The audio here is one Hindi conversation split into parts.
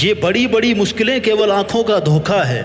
ये बड़ी बड़ी मुश्किलें केवल आंखों का धोखा है।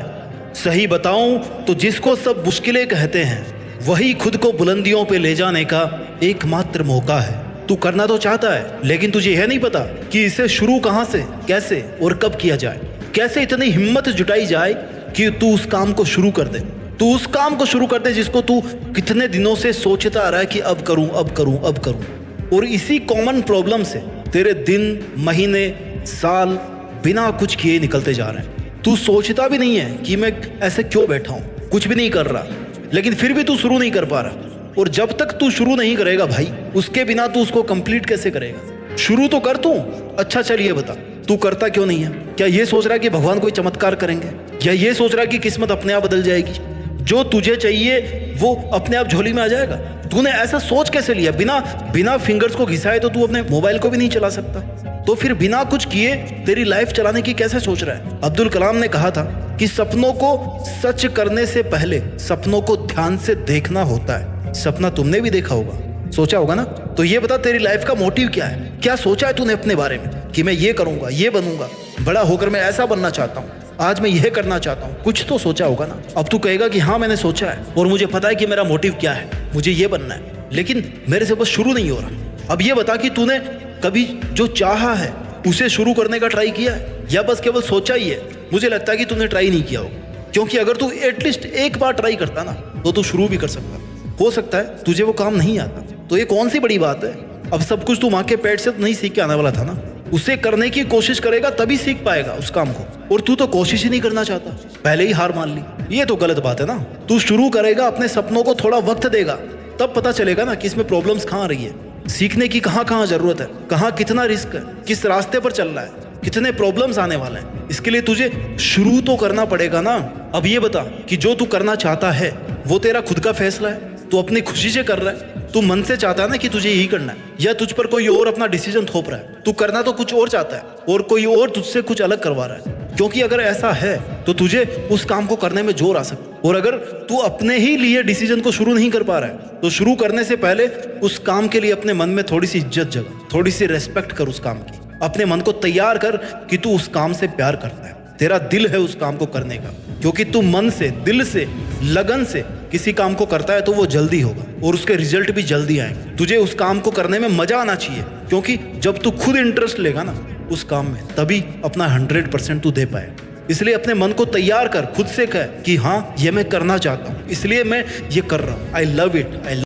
सही बताऊं तो जिसको सब मुश्किलें कहते हैं वही खुद को बुलंदियों पे ले जाने का एकमात्र मौका है। तू करना तो चाहता है लेकिन तुझे यह नहीं पता कि इसे शुरू कहां से, कैसे और कब किया जाए। कैसे इतनी हिम्मत जुटाई जाए कि तू उस काम को शुरू कर दे। तू उस काम को शुरू कर दे जिसको तू कितने दिनों से सोचता आ रहा है कि अब करूं अब करूं अब करूं। और इसी कॉमन प्रॉब्लम से तेरे दिन, महीने, साल बिना कुछ किए निकलते जा रहे हैं। तू सोचता भी नहीं है कि मैं ऐसे क्यों बैठा हूं, कुछ भी नहीं कर रहा, लेकिन फिर भी तू शुरू नहीं कर पा रहा। और जब तक तू शुरू नहीं करेगा भाई, उसके बिना तू उसको कंप्लीट कैसे करेगा। शुरू तो कर तू। अच्छा चल ये बता, तू करता क्यों नहीं है? क्या ये सोच रहा है कि भगवान कोई चमत्कार करेंगे, या ये सोच रहा है कि किस्मत अपने आप बदल जाएगी, जो तुझे चाहिए वो अपने आप झोली में आ जाएगा? तूने ऐसा सोच कैसे लिया? बिना फिंगर्स को घिसाए तो तू अपने मोबाइल को भी नहीं चला सकता, तो फिर बिना कुछ किए तेरी लाइफ चलाने की कैसे सोच रहा है? अब्दुल कलाम ने कहा था कि सपनों को सच करने से पहले सपनों को ध्यान से देखना होता है। सपना तुमने भी देखा होगा, सोचा होगा ना? तो ये बता, तेरी लाइफ का मोटिव क्या है? क्या सोचा है तूने अपने बारे में कि मैं ये करूंगा, ये बनूंगा, बड़ा होकर मैं ऐसा बनना चाहता हूँ, आज मैं यह करना चाहता हूँ? कुछ तो सोचा होगा ना। अब तू कहेगा कि हाँ मैंने सोचा है और मुझे पता है कि मेरा मोटिव क्या है, मुझे ये बनना है, लेकिन मेरे से बस शुरू नहीं हो रहा। अब ये बता कि तूने कभी जो चाहा है उसे शुरू करने का ट्राई किया है, या बस केवल सोचा ही है? मुझे लगता है कि तूने ट्राई नहीं किया होगा, क्योंकि अगर तू एटलीस्ट एक बार ट्राई करता ना तो तू शुरू भी कर सकता। हो सकता है तुझे वो काम नहीं आता, तो ये कौन सी बड़ी बात है? अब सब कुछ तू माँ के पेट से तो नहीं सीख के आने वाला था ना। उसे करने की कोशिश करेगा तभी सीख पाएगा उस काम को, और तू तो कोशिश ही नहीं करना चाहता, पहले ही हार मान ली। ये तो गलत बात है ना। तू शुरू करेगा, अपने सपनों को थोड़ा वक्त देगा, तब पता चलेगा ना कि इसमें प्रॉब्लम्स कहाँ आ रही है, सीखने की कहाँ जरूरत है, कहाँ कितना रिस्क है, किस रास्ते पर चल रहा है, कितने प्रॉब्लम्स आने वाले हैं। इसके लिए तुझे शुरू तो करना पड़ेगा ना। अब ये बता कि जो तू करना चाहता है वो तेरा खुद का फैसला है, तू अपनी खुशी से कर रहा है, तू मन से चाहता है ना कि तुझे यही करना है, या तुझ पर कोई और अपना डिसीजन थोप रहा है? तू करना तो कुछ और चाहता है और कोई और तुझसे कुछ अलग करवा रहा है। क्योंकि अगर ऐसा है तो तुझे उस काम को करने में जोर आ सकता। और अगर तू अपने ही लिए डिसीजन को शुरू नहीं कर पा रहा है तो शुरू करने से पहले उस काम के लिए अपने मन में थोड़ी सी इज्जत जगा, थोड़ी सी रेस्पेक्ट कर उस काम की। अपने मन को तैयार कर कि तू उस काम से प्यार करता है, तेरा दिल है उस काम को करने का। क्योंकि तू मन से, दिल से, लगन से किसी काम को करता है तो वो जल्दी होगा और उसके रिजल्ट भी जल्दी आएंगे। तुझे उस काम को करने में मजा आना चाहिए, क्योंकि जब तू खुद इंटरेस्ट लेगा ना उस काम में, तभी अपना 100% तू दे पाए। इसलिए अपने मन को तैयार कर, खुद से कह कि हाँ ये मैं करना चाहता हूँ, इसलिए मैं ये कर रहा हूँ। I love it.